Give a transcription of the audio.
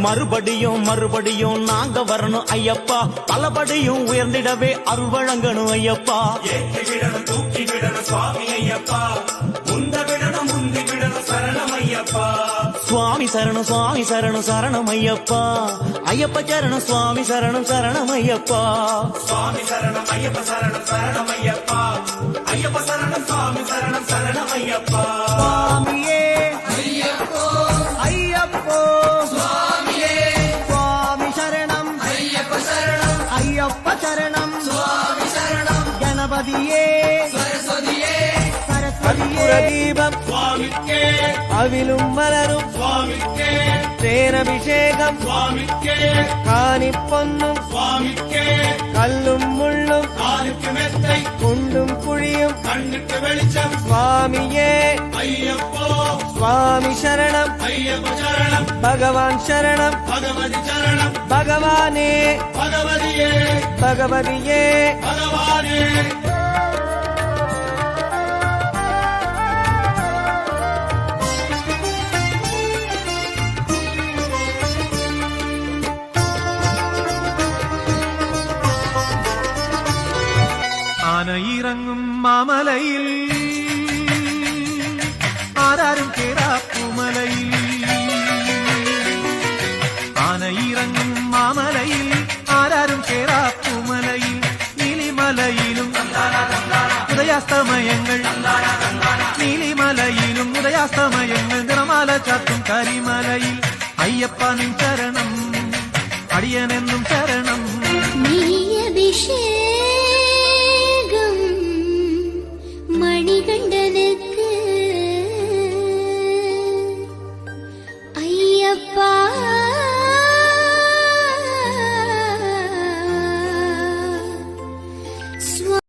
மறுபடியும் மறுபடியும் நாங்க வரணும் ஐயப்பா, பலபடியும் உயர்ந்திடவே அருள் வழங்கணும் ஐயப்பா. ஏற்றி விடணும் தூக்கி விடணும் சுவாமி ஐயப்பா, முந்த விடணும் முந்தி விடணும் சரணம் ஐயப்பா. சுவாமி சரணம் சுவாமி சரணம் சரணம் ஐயப்பா, ஐயப்ப சரணம் சுவாமி சரணம் சரணம் ஐயப்பா. சுவாமி சரணம் ஐயப்ப சரணம் சரணம் ஐயப்பா, ஐயப்ப சரணம் சுவாமி சரணம் சரணம் ஐயப்பா. சுவாமியே ஐயப்போ ஐயப்போ சுவாமியே சுவாமி சரணம் ஐயப்ப சரணம் ஐயப்ப சரணம் சுவாமி சரணம். கணபதியே சரஸ்வதியே சரஸ்வதியே தீபம் சுவாமிக்கே அவிலும் மலரும் சுவாமிக்கே தேனபிஷேகம் சுவாமிக்கே காணி பொன்னும் சுவாமிக்கே கல்லும் முள்ளும் காலுக்கு மெத்தை குண்டும் குழியும் கண்ணுக்கு வெளிச்சம் சுவாமியே ஐயப்போ சுவாமி சரணம் ஐயப்ப சரணம் பகவான் சரணம் பகவதி சரணம் பகவானே பகவதியே பகவதியே பகவானே. ஆன இறங்கும் மாமலையில் ஆராரும் கேரா பூமலையில், ஆன இறங்கும் மாமலையில் ஆராரும் கேரா பூமலையில், நீலிமலையிலும் உதயாஸ்தமயங்கள், நீலிமலையிலும் உதயாஸ்தமயங்கள், தினமால சாத்தும் கரிமலையில் ஐயப்பனின் சரணம் அடியன் என்னும் சரணம். நீ அபிஷேகம்